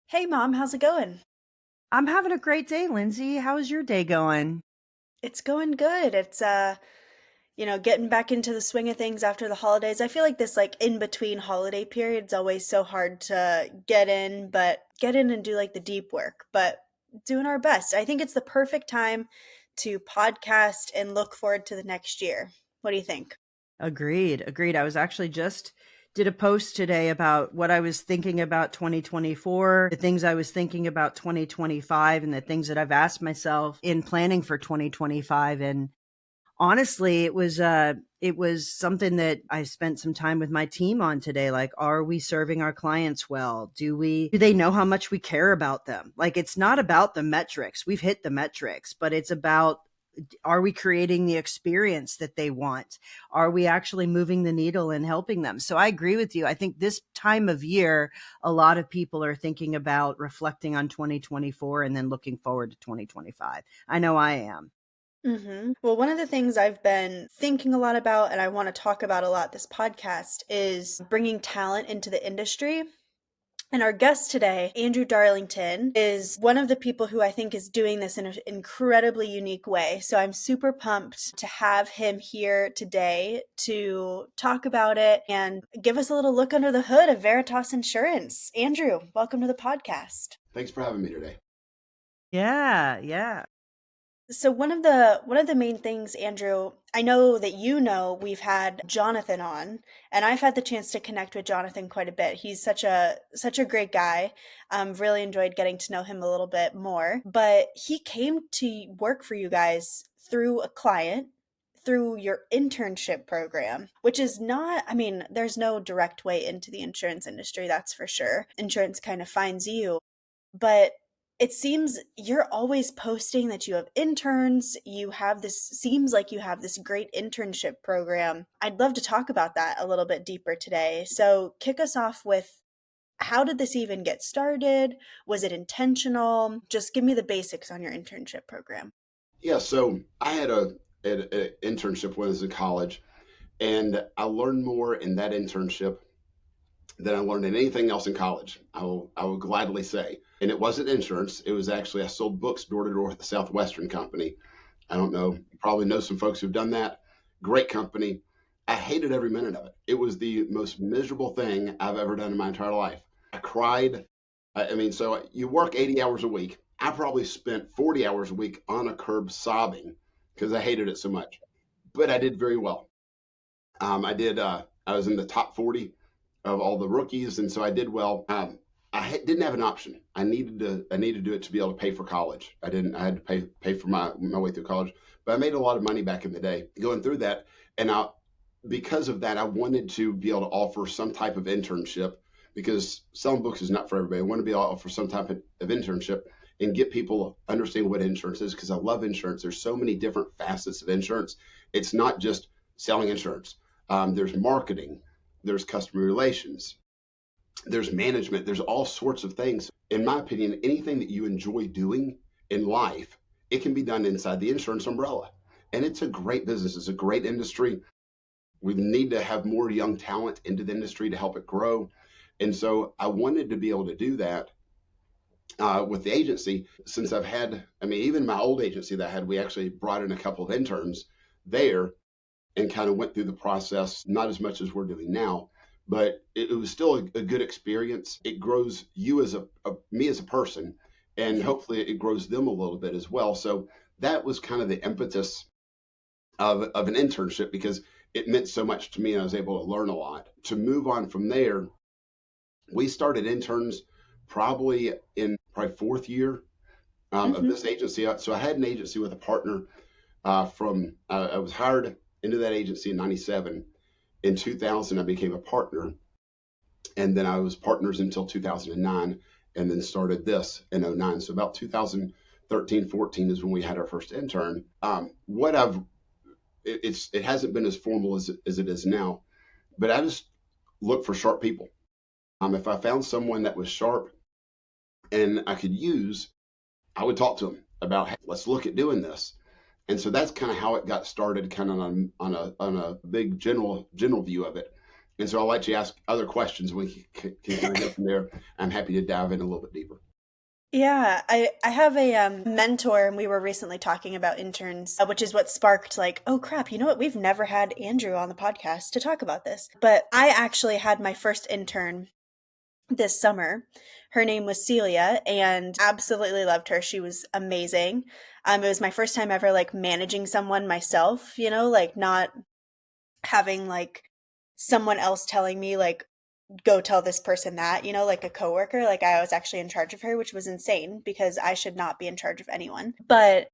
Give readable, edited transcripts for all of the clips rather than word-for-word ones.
Hey mom, how's it going? I'm having a great day, Lindsay. How's your day going? It's going good. It's getting back into the swing of things after the holidays. I feel like this in between holiday period is always so hard to get in and do like the deep work, but doing our best. I think it's the perfect time to podcast and look forward to the next year. What do you think? Agreed. Agreed. I was actually just did a post today about what I was thinking about 2024, the things I was thinking about 2025, and the things that I've asked myself in planning for 2025. And honestly, it was something that I spent some time with my team on today. Like, are we serving our clients well? Do they know how much we care about them? Like, it's not about the metrics. We've hit the metrics, but it's about, are we creating the experience that they want? Are we actually moving the needle and helping them? So I agree with you. I think this time of year, a lot of people are thinking about reflecting on 2024 and then looking forward to 2025. I know I am. Well, one of the things I've been thinking a lot about and I want to talk about a lot this podcast is bringing talent into the industry. And our guest today, Andrew Darlington, is one of the people who I think is doing this in an incredibly unique way. So I'm super pumped to have him here today to talk about it and give us a little look under the hood of Veritas Insurance. Andrew, welcome to the podcast. Thanks for having me today. Yeah, yeah. So one of the main things, Andrew, I know that we've had Jonathan on, and I've had the chance to connect with Jonathan quite a bit. He's such a great guy. Really enjoyed getting to know him a little bit more. But he came to work for you guys through a client, through your internship program, which is not, I mean, there's no direct way into the insurance industry, that's for sure. Insurance kind of finds you, but it seems you're always posting that you have interns. Seems like you have this great internship program. I'd love to talk about that a little bit deeper today. So, kick us off with, how did this even get started? Was it intentional? Just give me the basics on your internship program. Yeah, so I had an internship when I was in college, and I learned more in that internship than I learned in anything else in college. I will gladly say. And it wasn't insurance. It was actually I sold books door to door with the Southwestern Company. I don't know. You probably know some folks who've done that. Great company. I hated every minute of it. It was the most miserable thing I've ever done in my entire life. I cried. I mean, so you work 80 hours a week. I probably spent 40 hours a week on a curb sobbing because I hated it so much. But I did very well. I did. I was in the top 40 of all the rookies, and so I did well. Didn't have an option. I needed to do it to be able to pay for college. I didn't. I had to pay for my way through college. But I made a lot of money back in the day going through that, and because of that, I wanted to be able to offer some type of internship because selling books is not for everybody. I want to be able to offer some type of internship and get people understanding what insurance is because I love insurance. There's so many different facets of insurance. It's not just selling insurance. There's marketing, there's customer relations, there's management, there's all sorts of things. In my opinion, anything that you enjoy doing in life, it can be done inside the insurance umbrella. And it's a great business, it's a great industry. We need to have more young talent into the industry to help it grow. And so I wanted to be able to do that with the agency since I mean, even my old agency that I had, we actually brought in a couple of interns there and kind of went through the process, not as much as we're doing now, but it was still a good experience. It grows you as me as a person, and hopefully it grows them a little bit as well. So that was kind of the impetus of an internship because it meant so much to me and I was able to learn a lot. To move on from there, we started interns probably in fourth year of Hmm. this agency. So I had an agency with a partner I was hired into that agency in 97. In 2000, I became a partner. And then I was partners until 2009 and then started this in '09. So about 2013, 14 is when we had our first intern. It hasn't been as formal as it is now, but I just look for sharp people. If I found someone that was sharp and I could use, I would talk to them about, hey, let's look at doing this. And so that's kind of how it got started, kind of on a big general view of it. And so I'll let you ask other questions. We can kind of go from there. I'm happy to dive in a little bit deeper. Yeah, I have a mentor, and we were recently talking about interns, which is what sparked like, oh crap, you know what? We've never had Andrew on the podcast to talk about this. But I actually had my first intern this summer. Her name was Celia, and absolutely loved her. She was amazing. It was my first time ever like managing someone myself, like not having like someone else telling me like go tell this person that, like a coworker. Like I was actually in charge of her, which was insane because I should not be in charge of anyone. But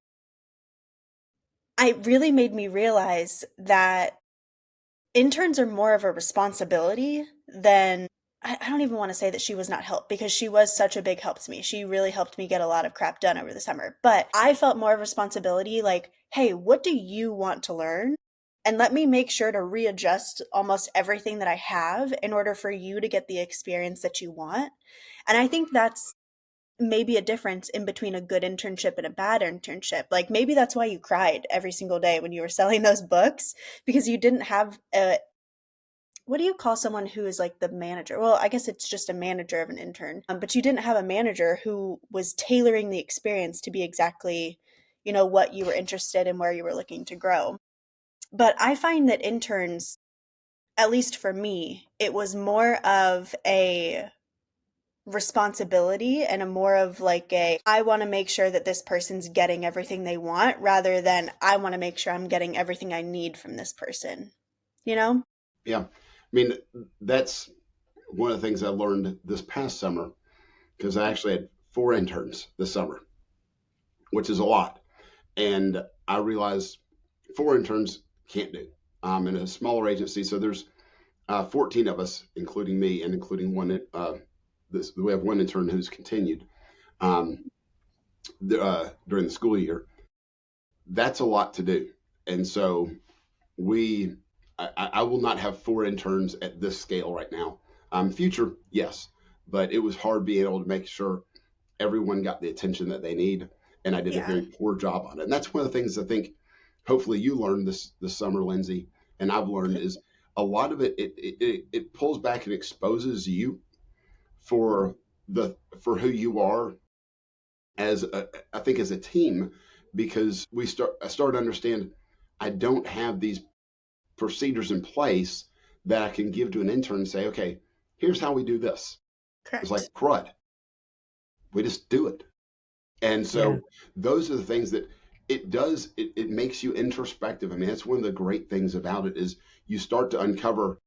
it really made me realize that interns are more of a responsibility than I don't even want to say that she was not help because she was such a big help to me. She really helped me get a lot of crap done over the summer. But I felt more of responsibility like, hey, what do you want to learn? And let me make sure to readjust almost everything that I have in order for you to get the experience that you want. And I think that's maybe a difference in between a good internship and a bad internship. Like maybe that's why you cried every single day when you were selling those books because you didn't have a what do you call someone who is like the manager? Well, I guess it's just a manager of an intern. But you didn't have a manager who was tailoring the experience to be exactly, what you were interested in, where you were looking to grow. But I find that interns, at least for me, it was more of a responsibility and a more of like a I want to make sure that this person's getting everything they want rather than I want to make sure I'm getting everything I need from this person. You know? Yeah. I mean, that's one of the things I learned this past summer because I actually had 4 interns this summer, which is a lot. And I realized 4 interns can't do. I'm in a smaller agency, so there's 14 of us, including me, and including one. We have one intern who's continued um, during the school year. That's a lot to do, and so we. I will not have 4 interns at this scale right now. Future, yes, but it was hard being able to make sure everyone got the attention that they need, and I did a Yeah. very poor job on it. And that's one of the things I think hopefully you learned this summer, Lindsay, and I've learned is a lot of it pulls back and exposes you for for who you are as I think as a team because I start to understand I don't have these procedures in place that I can give to an intern and say, okay, here's how we do this. It's like Correct. crud. We just do it. And Yeah. so those are the things that it does. It makes you introspective. I mean, that's one of the great things about it is you start to uncover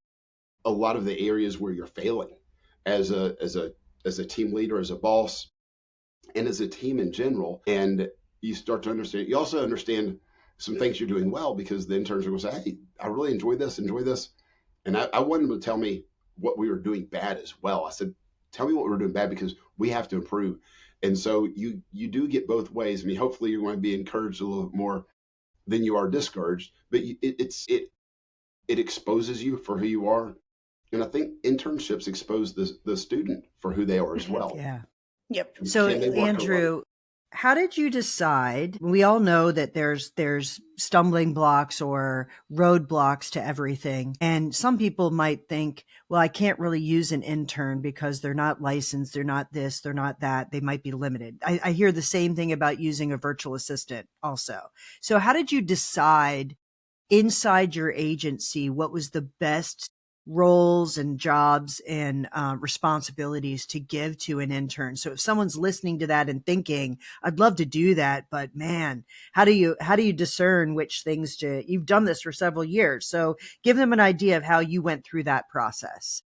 a lot of the areas where you're failing as a team leader, as a boss, and as a team in general. And you start to understand. You also understand some things you're doing well because the interns are going to say, "Hey, I really enjoy this," and I wanted them to tell me what we were doing bad as well. I said, "Tell me what we're doing bad because we have to improve." And so you do get both ways. I mean, hopefully you're going to be encouraged a little bit more than you are discouraged, but it exposes you for who you are. And I think internships expose the student for who they are as Hmm. well. Yeah. Yep. So, Can they work alone? Andrew, how did you decide? We all know that there's stumbling blocks or roadblocks to everything. And some people might think, well, I can't really use an intern because they're not licensed, they're not this, they're not that. They might be limited. I hear the same thing about using a virtual assistant also. So how did you decide inside your agency what was the best roles and jobs and responsibilities to give to an intern? So if someone's listening to that and thinking, I'd love to do that, but man, how do you discern which things to? You've done this for several years, so give them an idea of how you went through that process.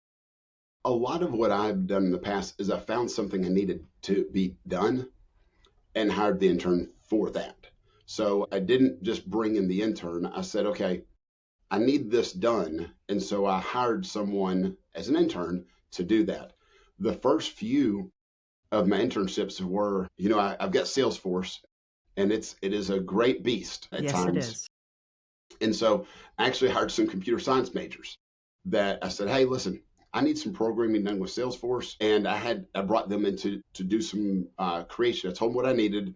A lot of what I've done in the past is I found something I needed to be done and hired the intern for that. So I didn't just bring in the intern. I said, okay, I need this done. And so I hired someone as an intern to do that. The first few of my internships were, I've got Salesforce and it is a great beast at Yes, it times. is. And so I actually hired some computer science majors that I said, hey, listen, I need some programming done with Salesforce. And I brought them in to do some creation. I told them what I needed.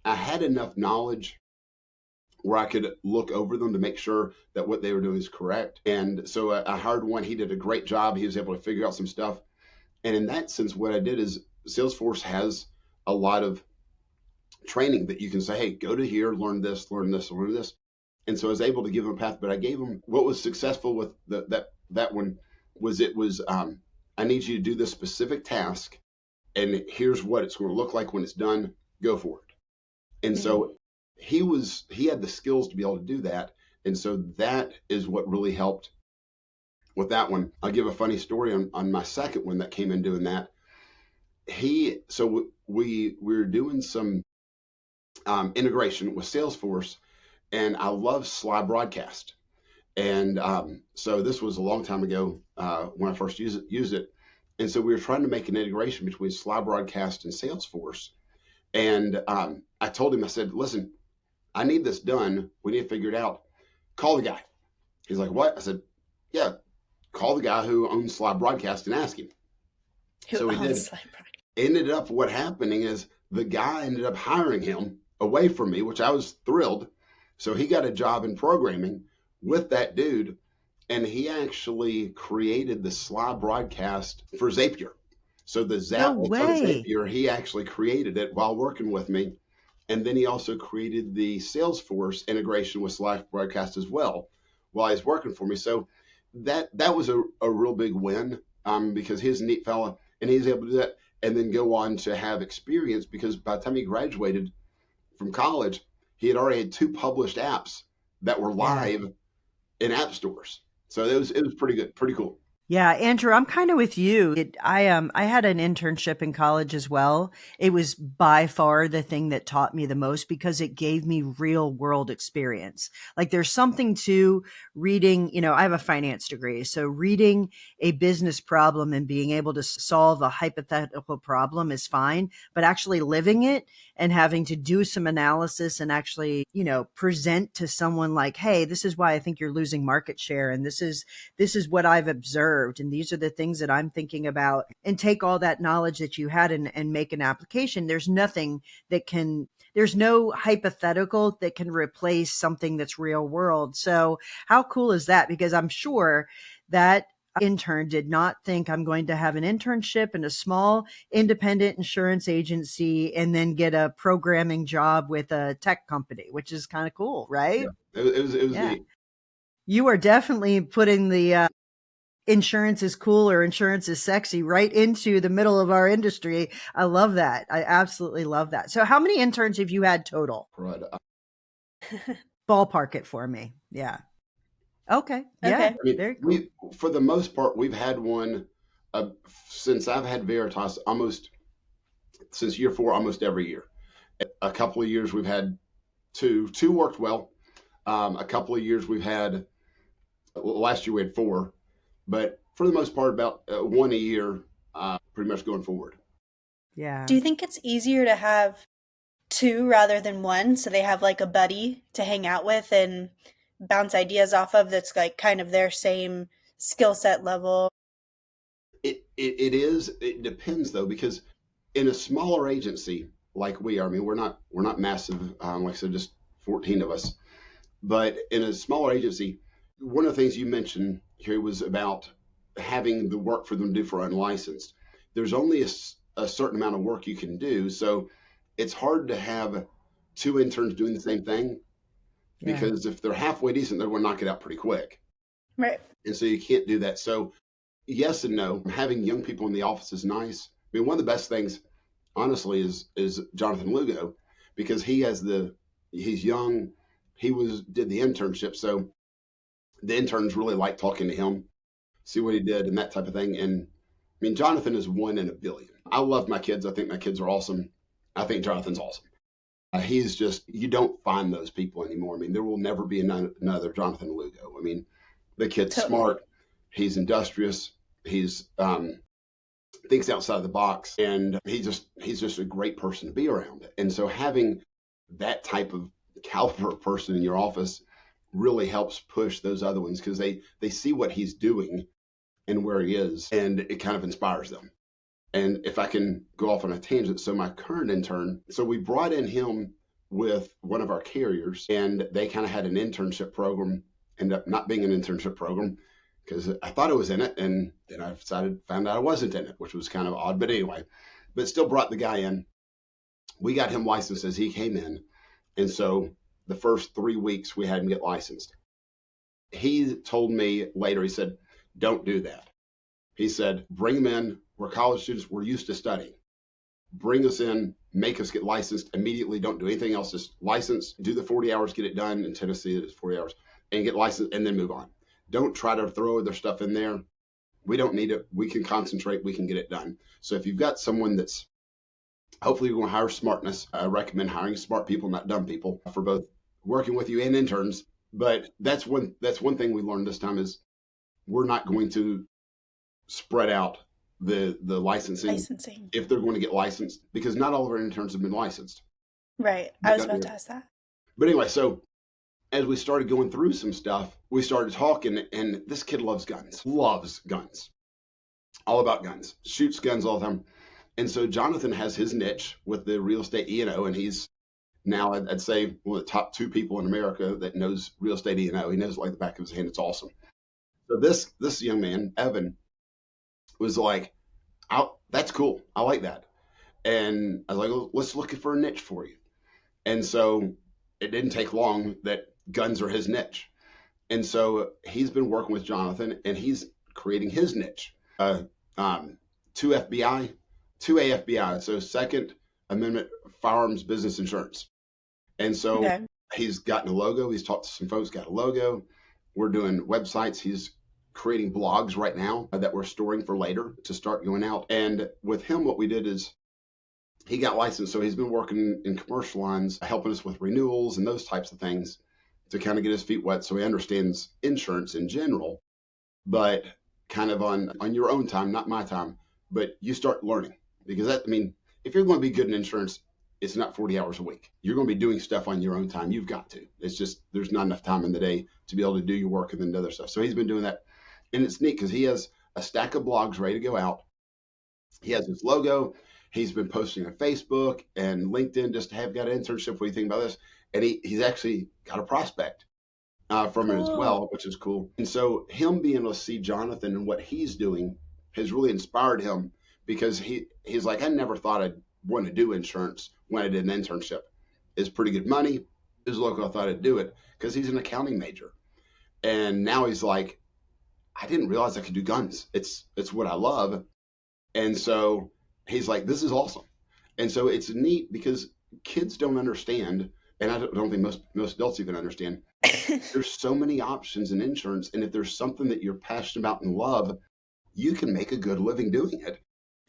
I had enough knowledge where I could look over them to make sure that what they were doing is correct. And so I hired one. He did a great job. He was able to figure out some stuff. And in that sense, what I did is Salesforce has a lot of training that you can say, hey, go to here, learn this, learn this, learn this. And so I was able to give them a path, but I gave them what was successful with that one was I need you to do this specific task, and here's what it's going to look like when it's done. Go for it. And Mhm. so he had the skills to be able to do that, and so that is what really helped with that one. I'll give a funny story on my second one that came in doing that. We were doing some integration with Salesforce, and I love Sly Broadcast. And so this was a long time ago when I first used it. And so we were trying to make an integration between Sly Broadcast and Salesforce. And I told him, I said, listen, I need this done. We need to figure it out. Call the guy. He's like, what? I said, yeah, call the guy who owns Sly Broadcast and ask him. Who So he owns did. Slide Broadcast? Ended up what happening is the guy ended up hiring him away from me, which I was thrilled. So he got a job in programming with that dude, and he actually created the Sly Broadcast for Zapier. So the No Zap that's on way. Zapier, he actually created it while working with me. And then he also created the Salesforce integration with Sly Broadcast as well while he's working for me. So that was a real big win because he's a neat fella and he's able to do that and then go on to have experience because by the time he graduated from college, he had already had 2 published apps that were Yeah. live in app stores. So it was pretty good, pretty cool. Yeah, Andrew, I'm kind of with you. I had an internship in college as well. It was by far the thing that taught me the most because it gave me real world experience. Like there's something to reading, I have a finance degree. So reading a business problem and being able to solve a hypothetical problem is fine, but actually living it and having to do some analysis and actually, present to someone like, hey, this is why I think you're losing market share. And this is what I've observed. And these are the things that I'm thinking about, and take all that knowledge that you had and make an application. There's no hypothetical that can replace something that's real world. So how cool is that? Because I'm sure that intern did not think I'm going to have an internship in a small independent insurance agency and then get a programming job with a tech company, which is kind of cool, Yeah, right? it was Yeah. neat. You are definitely putting the insurance is cool or insurance is sexy right into the middle of our industry. I love that. I absolutely love that. So how many interns have you had total? Right. Ballpark it for me. Yeah. Okay. Yeah. Okay. I mean, Very cool. we for the most part we've had one uh, since I've had Veritas almost since year 4, almost every year. A couple of years we've had two. Two worked well. A couple of years we've had last year we had 4, but for the most part about one a year, pretty much going forward. Yeah. Do you think it's easier to have two rather than one so they have like a buddy to hang out with and bounce ideas off of that's like kind of their same skill set level? It depends though because in a smaller agency like we are, I mean we're not massive. Like I said, just 14 of us. But in a smaller agency, one of the things you mentioned here was about having the work for them to do for unlicensed. There's only a certain amount of work you can do. So it's hard to have 2 interns doing the same thing Yeah. because if they're halfway decent, they're going to knock it out pretty quick. Right. And so you can't do that. So yes and no. Having young people in the office is nice. I mean, one of the best things, honestly, is Jonathan Lugo because he's young. He did the internship, so the interns really like talking to him, see what he did and that type of thing. And I mean, Jonathan is 1 in a billion. I love my kids. I think my kids are awesome. I think Jonathan's awesome. He's just, you don't find those people anymore. I mean, there will never be another Jonathan Lugo. I mean, the kid's Totally. smart. He's industrious. He's thinks outside the box, and he's just a great person to be around. And so having that type of caliber of person in your office really helps push those other ones because they see what he's doing and where he is, and it kind of inspires them. And if I can go off on a tangent, so my current intern, so we brought in him with one of our carriers, and they kind of had an internship program, ended up not being an internship program because I thought it was in it, and then I found out I wasn't in it, which was kind of odd. But anyway, but still brought the guy in, We got him licensed as he came in. And so the first 3 weeks we had him get licensed. He told me later, he said, don't do that. He said, bring them in. We're college students. We're used to studying. Bring us in, make us get licensed immediately. Don't do anything else. Just license, do the 40 hours, get it done. In Tennessee, it's 40 hours, and get licensed, and then move on. Don't try to throw other stuff in there. We don't need it. We can concentrate. We can get it done. So if you've got someone that's, hopefully you're going to hire smartness. I recommend hiring smart people, not dumb people, for both working with you and interns. But that's one thing we learned this time is we're not going to spread out the licensing if they're going to get licensed, because not all of our interns have been licensed. Right. I was about to ask that. But anyway, so as we started going through some stuff, we started talking, and this kid loves guns, all about guns, shoots guns all the time. And so Jonathan has his niche with the real estate E&O, and he's now, I'd say, one of the top 2 people in America that knows real estate E&O. He knows it like the back of his hand. It's awesome. So this young man, Evan, was like, that's cool. I like that. And I was like, well, let's look for a niche for you. And so it didn't take long that guns are his niche. And so he's been working with Jonathan, and he's creating his niche. 2 AFBI, so Second Amendment Firearms Business Insurance. And so he's gotten a logo. He's talked to some folks, got a logo. We're doing websites. He's creating blogs right now that we're storing for later to start going out. And with him, what we did is he got licensed. So he's been working in commercial lines, helping us with renewals and those types of things to kind of get his feet wet. So he understands insurance in general, but kind of on your own time, not my time, but you start learning, because if you're going to be good in insurance, it's not 40 hours a week. You're going to be doing stuff on your own time. You've got to. It's just, there's not enough time in the day to be able to do your work and then other stuff. So he's been doing that. And it's neat because he has a stack of blogs ready to go out. He has his logo. He's been posting on Facebook and LinkedIn just to have got an internship. What do you think about this? And he's actually got a prospect from it as well, which is cool. And so him being able to see Jonathan and what he's doing has really inspired him, because he's like, I never thought I'd want to do insurance when I did an internship. It's pretty good money. It was local. I thought I'd do it because he's an accounting major. And now he's like, I didn't realize I could do guns. It's what I love. And so he's like, this is awesome. And so it's neat because kids don't understand, and I don't think most adults even understand, there's so many options in insurance. And if there's something that you're passionate about and love, you can make a good living doing it.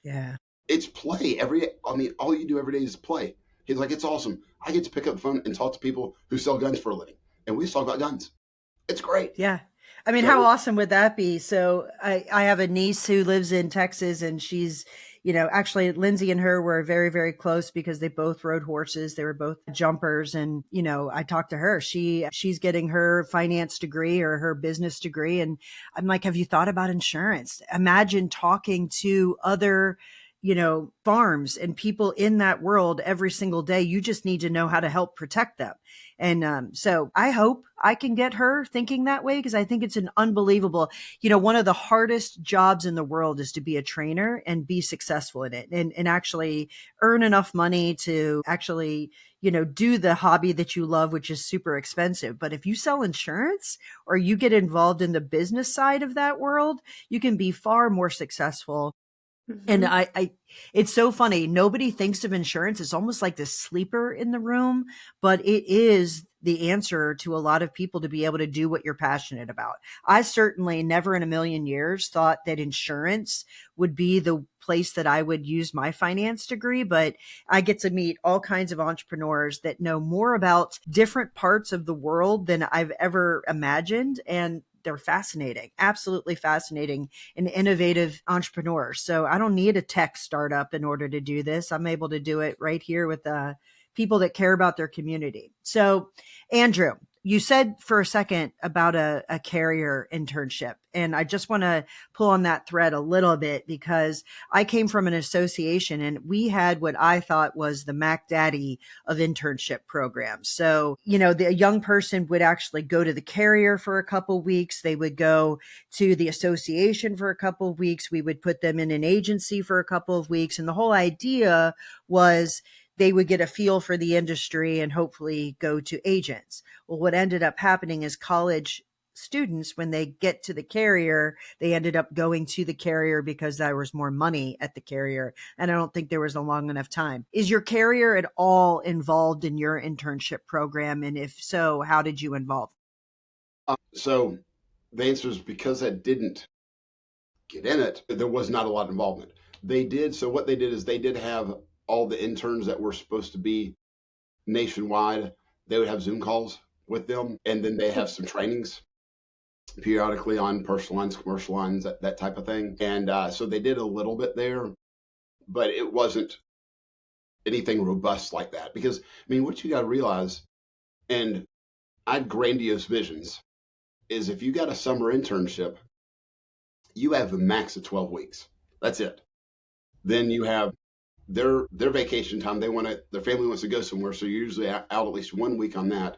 Yeah. It's play all you do every day is play. He's like, it's awesome. I get to pick up the phone and talk to people who sell guns for a living, and we just talk about guns. It's great. Yeah. I mean, how awesome would that be? So I have a niece who lives in Texas, and she's, actually Lindsay and her were very, very close because they both rode horses. They were both jumpers. And, I talked to her, she's getting her finance degree or her business degree. And I'm like, have you thought about insurance? Imagine talking to other farms and people in that world every single day. You just need to know how to help protect them. And so I hope I can get her thinking that way, because I think it's an unbelievable, one of the hardest jobs in the world is to be a trainer and be successful in it and actually earn enough money to actually, do the hobby that you love, which is super expensive. But if you sell insurance or you get involved in the business side of that world, you can be far more successful. And it's so funny. Nobody thinks of insurance. It's almost like this sleeper in the room, but it is the answer to a lot of people to be able to do what you're passionate about. I certainly never in a million years thought that insurance would be the place that I would use my finance degree, but I get to meet all kinds of entrepreneurs that know more about different parts of the world than I've ever imagined. And they're fascinating, absolutely fascinating and innovative entrepreneurs. So I don't need a tech startup in order to do this. I'm able to do it right here with people that care about their community. So Andrew, you said for a second about a carrier internship, and I just want to pull on that thread a little bit because I came from an association and we had what I thought was the Mac Daddy of internship programs. So, the young person would actually go to the carrier for a couple of weeks. They would go to the association for a couple of weeks. We would put them in an agency for a couple of weeks. And the whole idea was they would get a feel for the industry and hopefully go to agents. Well, what ended up happening is college students, when they get to the carrier, they ended up going to the carrier because there was more money at the carrier. And I don't think there was a long enough time. Is your carrier at all involved in your internship program? And if so, how did you involve? So the answer is because I didn't get in it, there was not a lot of involvement. They did. So what they did is they did have all the interns that were supposed to be nationwide. They would have Zoom calls with them, and then they have some trainings periodically on personal lines, commercial lines, that type of thing. And so they did a little bit there, but it wasn't anything robust like that. Because, I mean, what you got to realize, and I had grandiose visions, is if you got a summer internship, you have a max of 12 weeks. That's it. Then you have their vacation time. Their family wants to go somewhere, so you're usually out at least 1 week on that.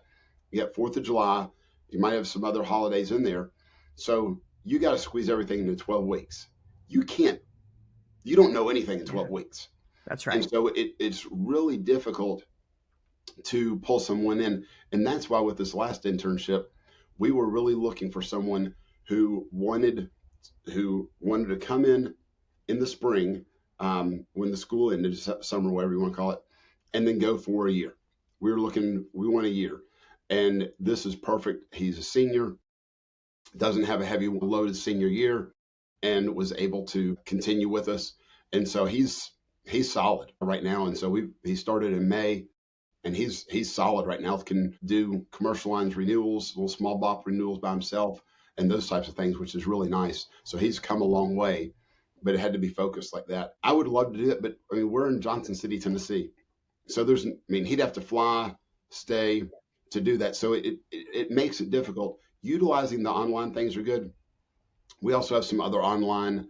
You got 4th of July. You might have some other holidays in there. So you got to squeeze everything into 12 weeks. You don't know anything in 12 weeks. That's And right. so it's really difficult to pull someone in. And that's why with this last internship, we were really looking for someone who wanted to come in the spring, when the school ended, summer, whatever you want to call it, and then go for a year. We want a year. And this is perfect. He's a senior, doesn't have a heavy loaded senior year, and was able to continue with us. And so he's solid right now. And so he started in May, and he's solid right now. Can do commercial lines renewals, little small BOP renewals by himself, and those types of things, which is really nice. So he's come a long way, but it had to be focused like that. I would love to do it, but I mean, we're in Johnson City, Tennessee. So he'd have to fly, stay to do that. So it makes it difficult. Utilizing the online things are good. We also have some other online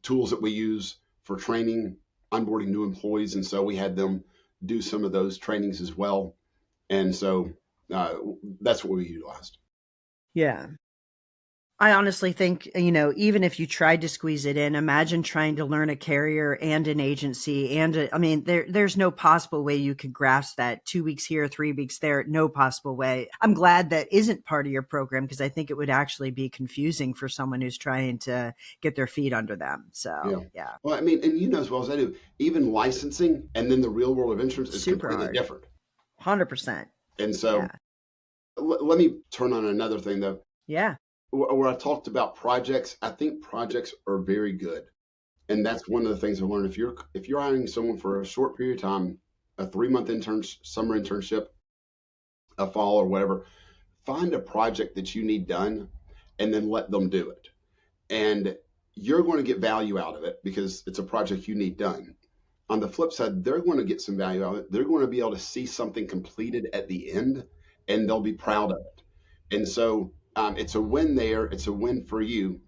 tools that we use for training, onboarding new employees. And so we had them do some of those trainings as well. And so that's what we utilized. Yeah. I honestly think, even if you tried to squeeze it in, imagine trying to learn a carrier and an agency. I mean, there's no possible way you could grasp that 2 weeks here, 3 weeks there. No possible way. I'm glad that isn't part of your program, because I think it would actually be confusing for someone who's trying to get their feet under them. So, yeah. Well, I mean, and you know as well as I do, even licensing and then the real world of insurance is Super completely hard. different. 100%. And so Yeah. let me turn on another thing, though. Yeah. Where I talked about projects, I think projects are very good. And that's one of the things I learned. If you're hiring someone for a short period of time, a 3-month summer internship, a fall or whatever, find a project that you need done and then let them do it. And you're going to get value out of it because it's a project you need done. On the flip side, they're going to get some value out of it. They're going to be able to see something completed at the end, and they'll be proud of it. And so it's a win there. It's a win for you.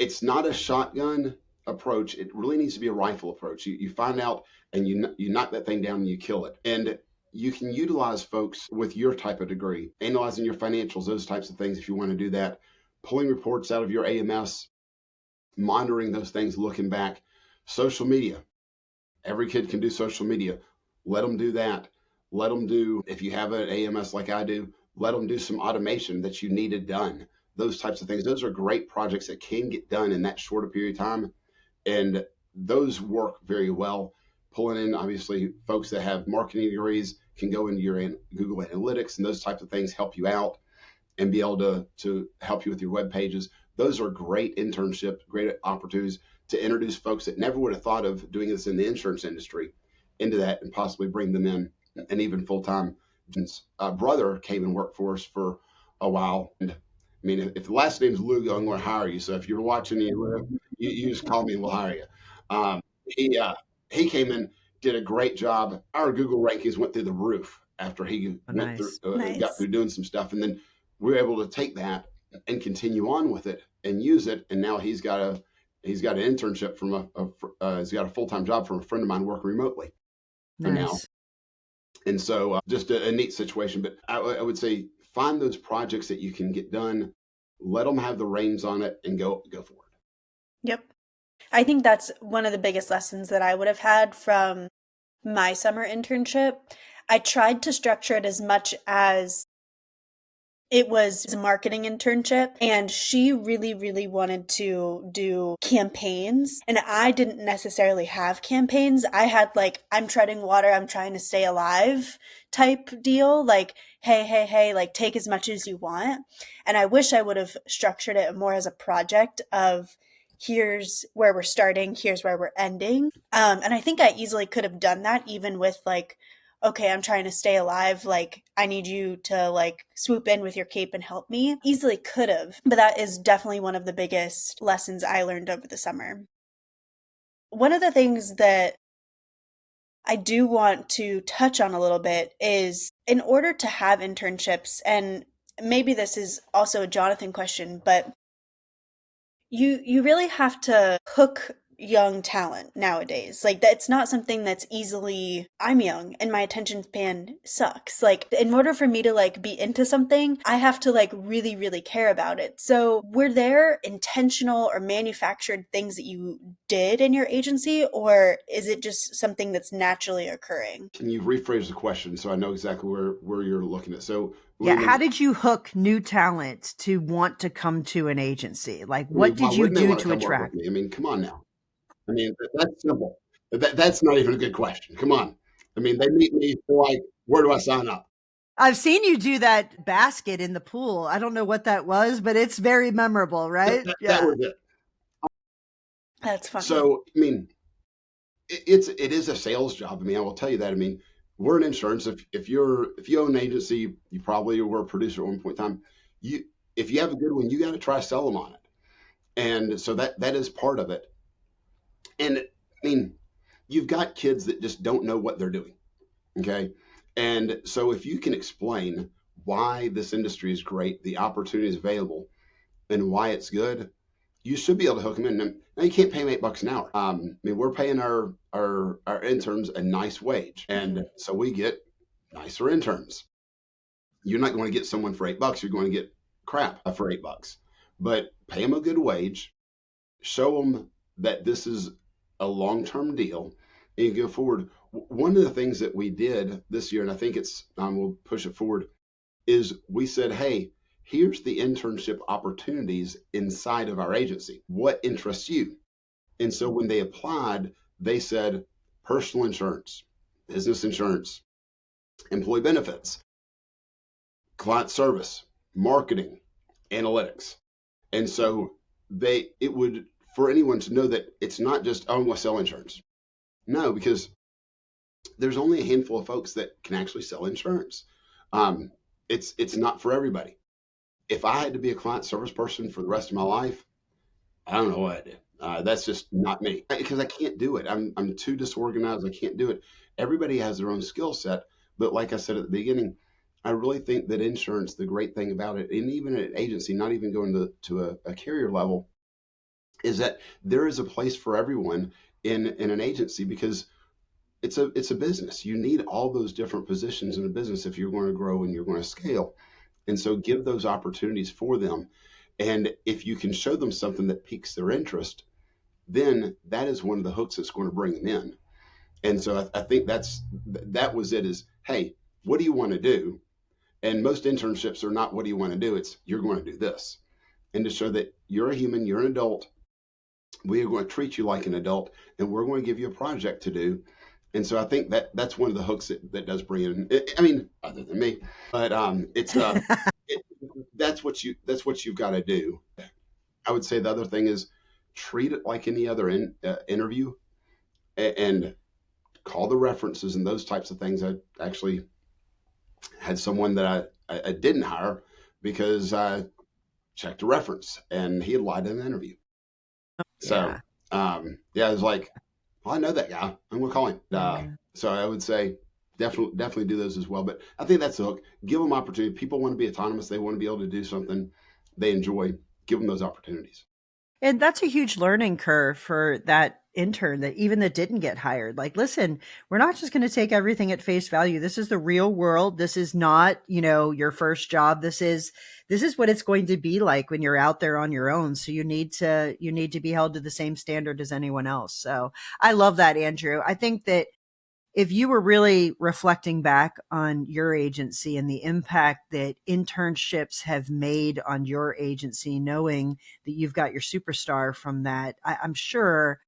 It's not a shotgun approach. It really needs to be a rifle approach. You find out and you knock that thing down and you kill it. And you can utilize folks with your type of degree, analyzing your financials, those types of things if you want to do that, pulling reports out of your AMS, monitoring those things, looking back, social media. Every kid can do social media. Let them do that. Let them do, if you have an AMS like I do, let them do some automation that you needed done. Those types of things. Those are great projects that can get done in that shorter period of time. And those work very well. Pulling in, obviously, folks that have marketing degrees can go into your Google Analytics, and those types of things help you out and be able to help you with your web pages. Those are great internships, great opportunities to introduce folks that never would have thought of doing this in the insurance industry into that and possibly bring them in and even full-time. Brother came and worked for us for a while. And I mean, if the last name's Lugo, I'm going to hire you. So if you're watching, you just call me and we'll hire you. He came in, did a great job. Our Google rankings went through the roof after he went through, Nice. got Nice. through doing some stuff, and then we were able to take that and continue on with it and use it. And now he's got an internship from he's got a full-time job from a friend of mine working remotely now. Nice. And so just a neat situation. But I would say find those projects that you can get done, let them have the reins on it, and go for it. Yep. I think that's one of the biggest lessons that I would have had from my summer internship, I tried to structure it as much as it was a marketing internship, and she really, really wanted to do campaigns. And I didn't necessarily have campaigns. I had like, I'm treading water, I'm trying to stay alive type deal. Like, hey, hey, hey, like take as much as you want. And I wish I would have structured it more as a project of here's where we're starting, here's where we're ending. And I think I easily could have done that even with like, okay, I'm trying to stay alive. Like, I need you to like swoop in with your cape and help me. Easily could have, but that is definitely one of the biggest lessons I learned over the summer. One of the things that I do want to touch on a little bit is in order to have internships, and maybe this is also a Jonathan question, but you really have to hook young talent nowadays. Like that's not something that's easily I'm young and my attention span sucks. Like in order for me to like be into something, I have to like really really care about it. So, were there intentional or manufactured things that you did in your agency, or is it just something that's naturally occurring? Can you rephrase the question so I know exactly where you're looking at? So, Yeah. when, How did you hook new talent to want to come to an agency? Like, I mean, what why did you wouldn't they do want to to come work with attract? me? I mean, come on now. I mean, that's simple. That's not even a good question. Come on. I mean, they meet me for like, where do I sign up? I've seen you do that basket in the pool. I don't know what that was, but it's very memorable, That, right? that Yeah. was it. That's funny. So, I mean, it is a sales job. I mean, I will tell you that. I mean, we're in insurance. If you own an agency, you probably were a producer at one point in time. You if you have a good one, you got to try to sell them on it. And so that is part of it. And I mean, you've got kids that just don't know what they're doing. Okay. And so if you can explain why this industry is great, the opportunity is available, and why it's good, you should be able to hook them in. Now you can't pay them $8 an hour. I mean, we're paying our interns a nice wage, and Mhm. so we get nicer interns. You're not going to get someone for $8. You're going to get crap for $8. But pay them a good wage, show them that this is a long-term deal, and you go forward. One of the things that we did this year, and I think it's we'll push it forward, is we said, hey, here's the internship opportunities inside of our agency. What interests you? And so when they applied, they said personal insurance, business insurance, employee benefits, client service, marketing, analytics. And so it would, for anyone to know that it's not just, oh, I'm going to sell insurance. No, because there's only a handful of folks that can actually sell insurance. Um, it's not for everybody. If I had to be a client service person for the rest of my life, I don't know what I do. That's just not me because I can't do it. I'm too disorganized. I can't do it. Everybody has their own skill set, but like I said at the beginning, I really think that insurance, the great thing about it, and even an agency, not even going to a carrier level, is that there is a place for everyone in an agency because it's a business. You need all those different positions in a business if you're going to grow and you're going to scale. And so give those opportunities for them. And if you can show them something that piques their interest, then that is one of the hooks that's going to bring them in. And so I think that was it is, hey, what do you want to do? And most internships are not what do you want to do? It's you're going to do this. And to show that you're a human, you're an adult, we are going to treat you like an adult, and we're going to give you a project to do. And so I think that's one of the hooks that does bring in. I mean, other than me, but it's it, that's what you've got to do. I would say the other thing is treat it like any other interview and call the references and those types of things. I actually had someone that I didn't hire because I checked a reference and he had lied in an interview. So Yeah. yeah, I was like, well, I know that guy. I'm gonna call him. Yeah. So I would say definitely do those as well. But I think that's the hook. Give them opportunity. People want to be autonomous. They want to be able to do something they enjoy. Give them those opportunities. And that's a huge learning curve for that intern that even that didn't get hired. Like, listen, we're not just going to take everything at face value. This is the real world. This is not, your first job. This is what it's going to be like when you're out there on your own. So you need to be held to the same standard as anyone else. So I love that, Andrew. I think that if you were really reflecting back on your agency and the impact that internships have made on your agency, knowing that you've got your superstar from that, I'm sure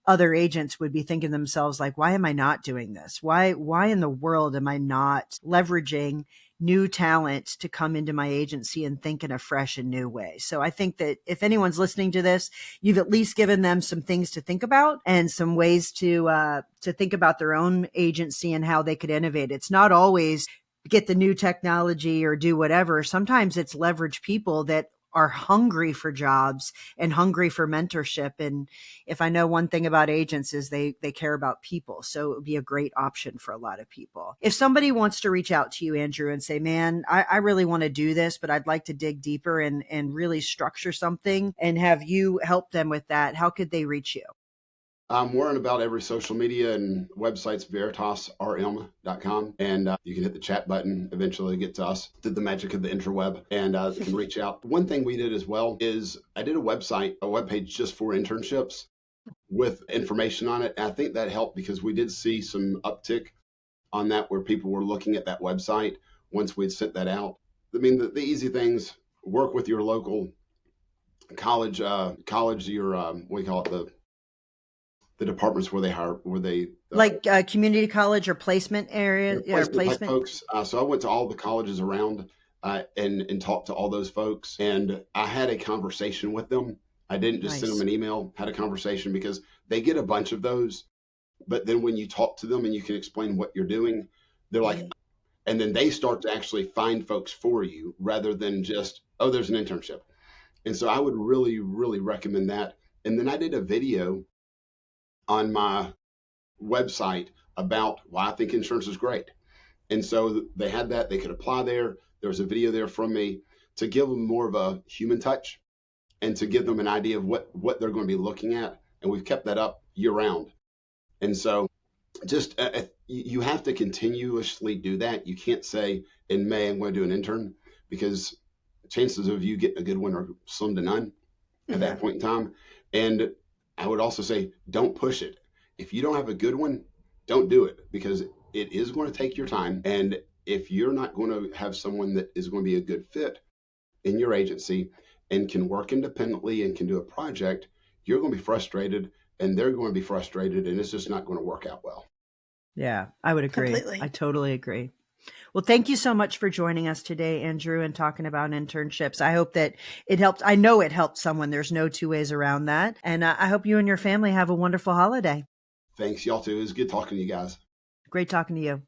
other agents would be thinking to themselves, like, why am I not doing this? Why in the world am I not leveraging new talent to come into my agency and think in a fresh and new way? So I think that if anyone's listening to this, you've at least given them some things to think about and some ways to think about their own agency and how they could innovate. It's not always get the new technology or do whatever. Sometimes it's leverage people that are hungry for jobs and hungry for mentorship. And if I know one thing about agents is they care about people. So it would be a great option for a lot of people. If somebody wants to reach out to you, Andrew, and say, man, I really want to do this, but I'd like to dig deeper and really structure something and have you help them with that, how could they reach you? We're on about every social media and websites, veritasrm.com. And you can hit the chat button eventually to get to us, through the magic of the interweb, and can reach out. One thing we did as well is I did a webpage just for internships with information on it. And I think that helped because we did see some uptick on that where people were looking at that website once we'd sent that out. I mean, the easy things, work with your local college, your, what do you call it, the departments where they like community college or placement area or placement folks. So I went to all the colleges around and talked to all those folks, and I had a conversation with them. I didn't just send them an email, had a conversation, because they get a bunch of those. But then when you talk to them and you can explain what you're doing, they're like, and then they start to actually find folks for you rather than just, oh, there's an internship. And so I would really, really recommend that. And then I did a video on my website about why I think insurance is great. And so they had that, they could apply there. There was a video there from me to give them more of a human touch and to give them an idea of what they're going to be looking at. And we've kept that up year round. And so just you have to continuously do that. You can't say in May I'm going to do an intern, because chances of you getting a good one are slim to none at that point in time. And I would also say, don't push it. If you don't have a good one, don't do it, because it is going to take your time. And if you're not going to have someone that is going to be a good fit in your agency and can work independently and can do a project, you're going to be frustrated and they're going to be frustrated, and it's just not going to work out well. Yeah, I would agree. Completely. I totally agree. Well, thank you so much for joining us today, Andrew, and talking about internships. I hope that it helped. I know it helped someone. There's no two ways around that. And I hope you and your family have a wonderful holiday. Thanks. Y'all too. It was good talking to you guys. Great talking to you.